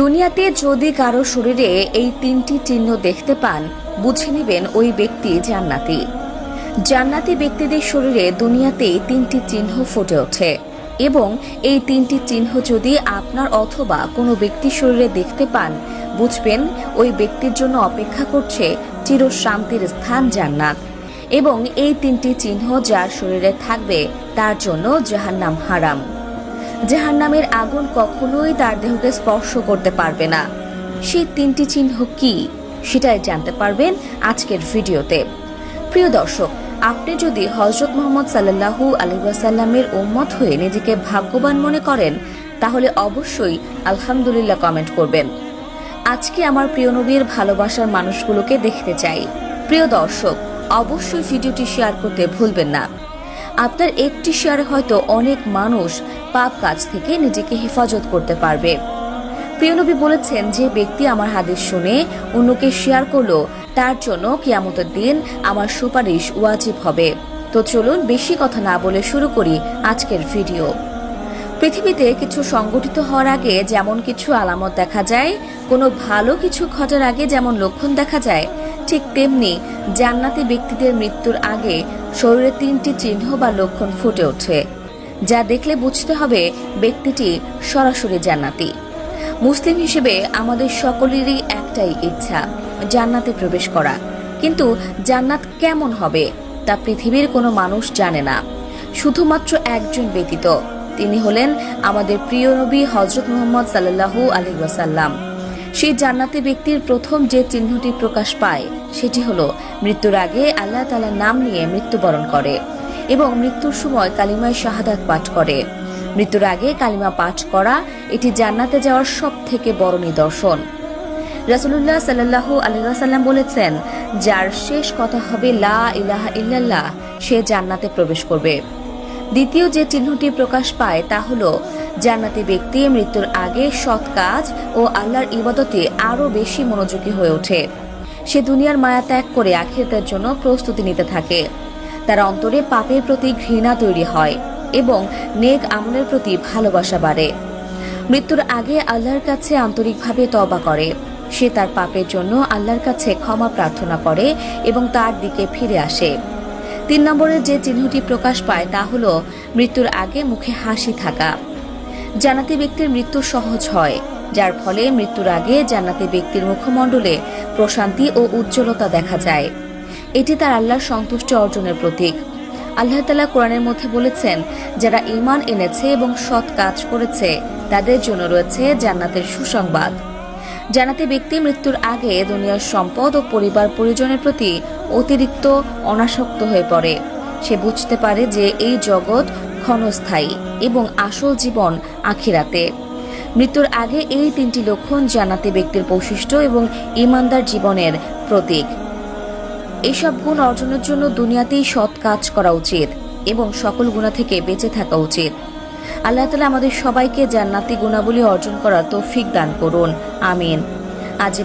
দুনিয়াতে যদি কারো শরীরে এই তিনটি চিহ্ন দেখতে পান, বুঝে নেবেন ওই ব্যক্তি জান্নাতি। জান্নাতি ব্যক্তিদের শরীরে দুনিয়াতেই তিনটি চিহ্ন ফুটে ওঠে এবং এই তিনটি চিহ্ন যদি আপনার অথবা কোনো ব্যক্তির শরীরে দেখতে পান, বুঝবেন ওই ব্যক্তির জন্য অপেক্ষা করছে চিরশান্তির স্থান জান্নাত। এবং এই তিনটি চিহ্ন যার শরীরে থাকবে তার জন্য জাহান্নাম হারাম। জাহান্নামের আগুন কখনোই তার দেহকে স্পর্শ করতে পারবে না। সেই তিনটি চিহ্ন কি, সেটাই জানতে পারবেন আজকের ভিডিওতে। প্রিয় দর্শক, আপনি যদি হযরত মুহাম্মদ সাল্লাল্লাহু আলাইহি ওয়াসাল্লামের উম্মত হয়ে নিজেকে ভাগ্যবান মনে করেন, তাহলে অবশ্যই আলহামদুলিল্লাহ কমেন্ট করবেন। আজকে আমার প্রিয় নবীর ভালোবাসার মানুষগুলোকে দেখতে চাই। প্রিয় দর্শক, অবশ্যই ভিডিওটি শেয়ার করতে ভুলবেন না। আপনার একটি শেয়ারে হয়তো অনেক মানুষ পাপ কাজ থেকে নিজেকে হেফাজত করতে পারবে। প্রিয় নবী বলেছেন, যে ব্যক্তি আমার হাদিস শুনে অন্যকে শেয়ার করলো, তার জন্য কিয়ামতের দিন আমার সুপারিশ ওয়াজিব হবে। তো চলুন বেশি কথা না বলে শুরু করি আজকের ভিডিও। পৃথিবীতে কিছু সংগঠিত হওয়ার আগে যেমন কিছু আলামত দেখা যায়, কোনো ভালো কিছু ঘটার আগে যেমন লক্ষণ দেখা যায়, ঠিক তেমনি জান্নাতি ব্যক্তিদের মৃত্যুর আগে শরীরে তিনটি চিহ্ন বা লক্ষণ ফুটে ওঠে, যা দেখলে বুঝতে হবে ব্যক্তিটি সরাসরি জান্নাতি। মুসলিম হিসেবে আমাদের সকলেরই একটাই ইচ্ছা, জান্নাতে প্রবেশ করা। কিন্তু জান্নাত কেমন হবে তা পৃথিবীর কোনো মানুষ জানে না, শুধুমাত্র একজন ব্যতীত। তিনি হলেন আমাদের প্রিয় নবী হযরত মুহাম্মদ সাল্লাল্লাহু আলাইহি ওয়াসাল্লাম। সেই জান্নাতি ব্যক্তির প্রথম যে চিহ্নটি প্রকাশ পায়, সেটি হলো মৃত্যুর আগে আল্লাহ তাআলার নাম নিয়ে মৃত্যুবরণ করে এবং মৃত্যুর সময় কালিমায়ে শাহাদাত পাঠ করে। মৃত্যুর আগে কালিমা পাঠ করা এটি জান্নাতে যাওয়ার সবথেকে বড় নিদর্শন। রাসূলুল্লাহ সাল্লাল্লাহু আলাইহি ওয়াসাল্লাম বলেছেন, যার শেষ কথা হবে লা ইলাহা ইল্লাল্লাহ, সে জান্নাতে প্রবেশ করবে। দ্বিতীয় যে চিহ্নটি প্রকাশ পায় তা হলো জান্নাতি ব্যক্তি মৃত্যুর আগে সৎ কাজ ও আল্লাহর ইবাদতে আরো বেশি মনোযোগী হয়ে ওঠে। সে দুনিয়ার মায়া ত্যাগ করে আখিরাতের জন্য প্রস্তুতি নিতে থাকে। তার অন্তরে পাপের প্রতি ঘৃণা তৈরি হয় এবং নেক আমলের প্রতি ভালোবাসা বাড়ে। মৃত্যুর আগে আল্লাহর কাছে আন্তরিকভাবে তওবা করে। সে তার পাপের জন্য আল্লাহর কাছে ক্ষমা প্রার্থনা করে এবং তার দিকে ফিরে আসে। 3 নম্বরের যে চিহ্নটি প্রকাশ পায় তা হলো মৃত্যুর আগে মুখে হাসি থাকা। জান্নাতি ব্যক্তির মৃত্যু সহজ হয়, যার ফলে মৃত্যুর আগে জান্নাতি ব্যক্তির মুখমণ্ডলে প্রশান্তি ও উজ্জ্বলতা দেখা যায়। এটি তার আল্লাহর সন্তুষ্টি অর্জনের প্রতীক। আল্লাহ তাআলা কোরআনের মধ্যে বলেছেন, যারা ঈমান এনেছে এবং সৎ কাজ করেছে তাদের জন্য রয়েছে জান্নাতের সুসংবাদ। জান্নাতি ব্যক্তি মৃত্যুর আগে দুনিয়ার সম্পদ ও পরিবার পরিজনের প্রতি অতিরিক্ত অনাসক্ত হয়ে পড়ে। সে বুঝতে পারে যে এই জগৎ ক্ষণস্থায়ী এবং আসল জীবন আখিরাতে। মৃত্যুর আগে এই তিনটি লক্ষণ জান্নাতি ব্যক্তির বৈশিষ্ট্য এবং ঈমানদার জীবনের প্রতীক। এইসব গুণ অর্জনের জন্য দুনিয়াতেই সৎ কাজ করা উচিত এবং সকল গুনাহ থেকে বেঁচে থাকা উচিত। আল্লাহ তাআলা আমাদের সবাইকে জান্নাতি গুণাবলী অর্জন করার তৌফিক দান করুন। আমিন। আজ